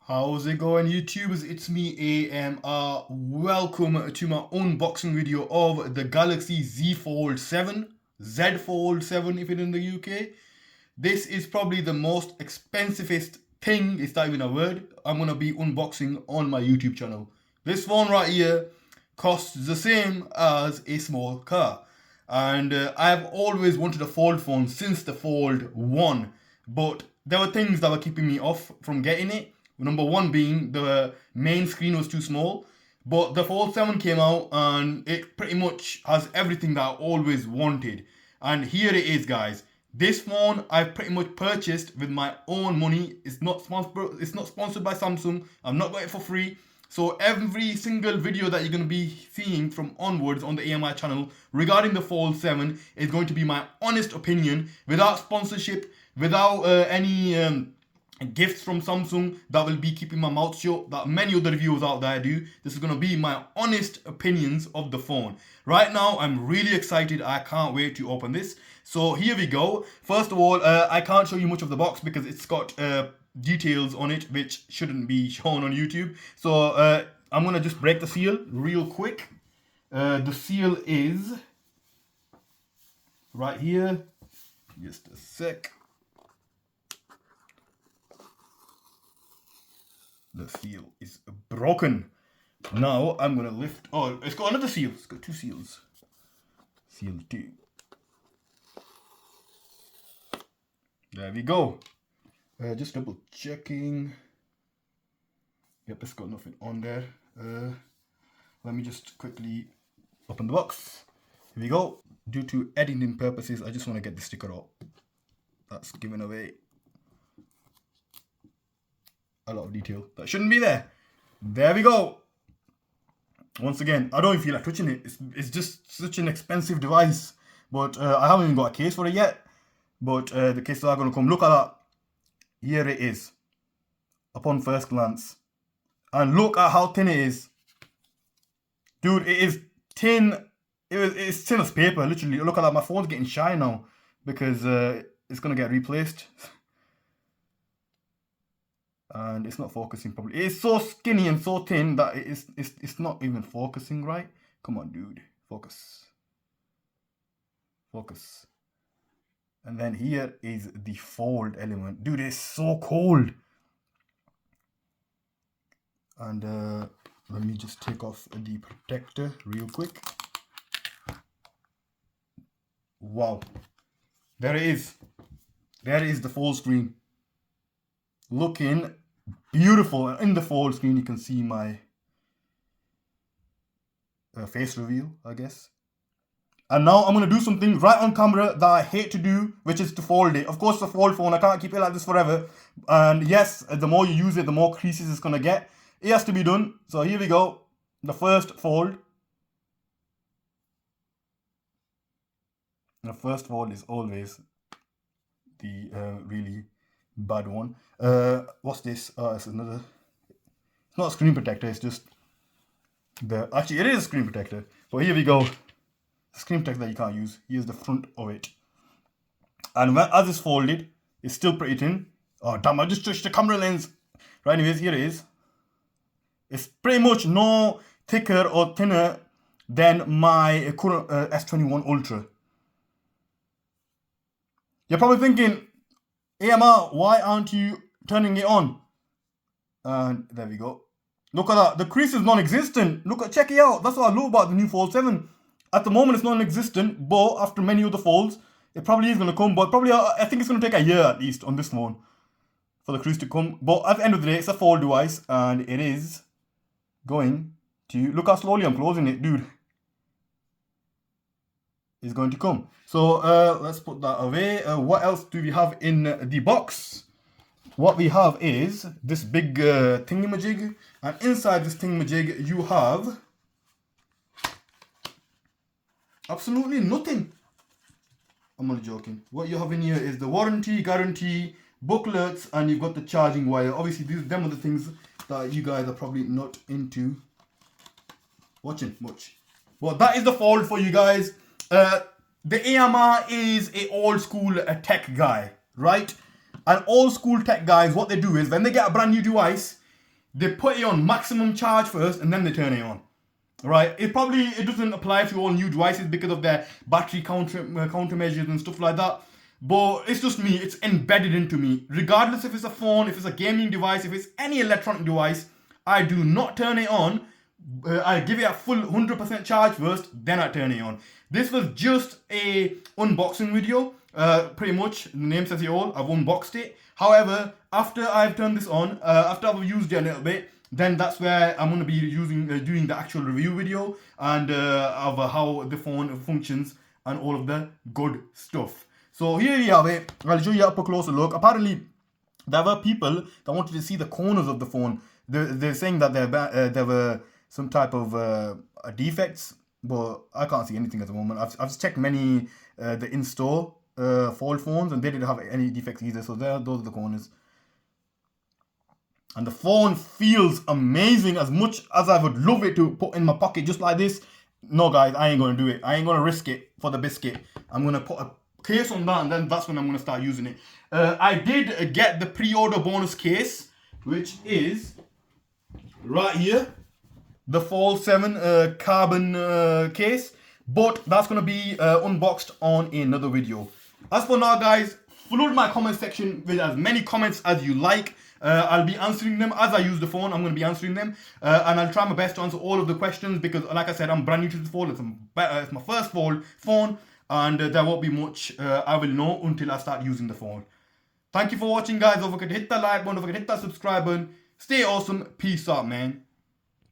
How's it going, YouTubers? It's me, AMR. Welcome to my unboxing video of the Galaxy Z Fold 7, Z Fold 7 if it's in the UK. This is probably the most expensivest thing, it's not even a word, I'm going to be unboxing on my YouTube channel. This phone right here costs the same as a small car. And I've always wanted a fold phone since the Fold 1. But there were things that were keeping me off from getting it. Number one being the main screen was too small. But the Fold 7 came out and it pretty much has everything that I always wanted. And here it is, guys. This phone I've pretty much purchased with my own money. It's not sponsored by Samsung. I've not got it for free. So every single video that you're going to be seeing from onwards on the AMI channel regarding the Fold 7 is going to be my honest opinion, without sponsorship, without any gifts from Samsung that will be keeping my mouth shut, that many other reviewers out there do. This is going to be my honest opinions of the phone. Right now, I'm really excited. I can't wait to open this. So here we go. First of all, I can't show you much of the box because it's got details on it which shouldn't be shown on YouTube. So I'm going to just break the seal real quick. The seal is right here. Just a sec. The seal is broken. Now I'm gonna lift. Oh, it's got another seal. It's got two seals. Seal 2. There we go. Just double checking. Yep, it's got nothing on there. Let me just quickly open the box. Here we go. Due to editing purposes, I just want to get the sticker out. That's giving away a lot of detail that shouldn't be there. There we go. Once again, I don't even feel like touching it. It's just such an expensive device. But I haven't even got a case for it yet. But the cases are going to come. Look at that. Here it is. Upon first glance. And look at how thin it is. Dude, it is thin. It's thin as paper, literally. Look at that. My phone's getting shy now. Because it's going to get replaced. And it's not focusing properly. It's so skinny and so thin that it's not even focusing right. Come on, dude. Focus. Focus. And then here is the fold element. Dude, it's so cold. And let me just take off the protector real quick. Wow. There it is. There is the fold screen. Looking beautiful. In the fold screen, you can see my face reveal, I guess. And now I'm going to do something right on camera that I hate to do, which is to fold it. Of course, it's a fold phone. I can't keep it like this forever. And yes, the more you use it, the more creases it's going to get. It has to be done. So here we go. The first fold. The first fold is always the really bad one. What's this? It's another. It's not a screen protector. It's just the. Actually, it is a screen protector. But here we go. Screen protector that you can't use. Here's the front of it. And as it's folded, it's still pretty thin. Oh damn! I just touched the camera lens. Right. Anyways, here it is. It's pretty much no thicker or thinner than my current S21 Ultra. You're probably thinking, AMR, why aren't you turning it on? And there we go. Look at that. The crease is non-existent. Check it out. That's what I love about the new Fold 7. At the moment, it's non-existent, but after many other folds, it probably is going to come. But probably, I think it's going to take a year at least on this phone for the crease to come. But at the end of the day, it's a fold device, and it is going to... Look how slowly I'm closing it, dude. Is going to come. So let's put that away. What else do we have in the box? What we have is this big thingamajig, and inside this thingamajig you have absolutely nothing. I'm only joking. What you have in here is the warranty, guarantee, booklets, and you've got the charging wire. Obviously, them are the things that you guys are probably not into watching much. Well, that is the fold for you guys. The AMR is a old school tech guy, right? And old school tech guys, what they do is when they get a brand new device, they put it on maximum charge first and then they turn it on. Right? It doesn't apply to all new devices because of their battery countermeasures and stuff like that. But it's just me. It's embedded into me. Regardless if it's a phone, if it's a gaming device, if it's any electronic device, I do not turn it on. I give it a full 100% charge first, then I turn it on. This was just a unboxing video. Pretty much, the name says it all. I've unboxed it. However, after I've turned this on, after I've used it a little bit, then that's where I'm going to be doing the actual review video and of how the phone functions and all of the good stuff. So here you have it. I'll show you up a closer look. Apparently, there were people that wanted to see the corners of the phone. They're saying that there were some type of defects, but I can't see anything at the moment. I've just checked many the in-store fold phones, and they didn't have any defects either. So those are the corners. And the phone feels amazing. As much as I would love it to put in my pocket just like this, no guys, I ain't going to do it. I ain't going to risk it for the biscuit. I'm going to put a case on that, and then that's when I'm going to start using it. I did get the pre-order bonus case, which is right here. The Fold 7 carbon case. But that's going to be unboxed on another video. As for now guys, flood my comment section with as many comments as you like. I'll be answering them as I use the phone. I'm going to be answering them, and I'll try my best to answer all of the questions because, like I said, I'm brand new to this phone. It's my first phone, and there won't be much I will know until I start using the phone. Thank you for watching, guys. Don't forget to hit that like button. Don't forget to hit that subscribe button. Stay awesome. Peace out, man.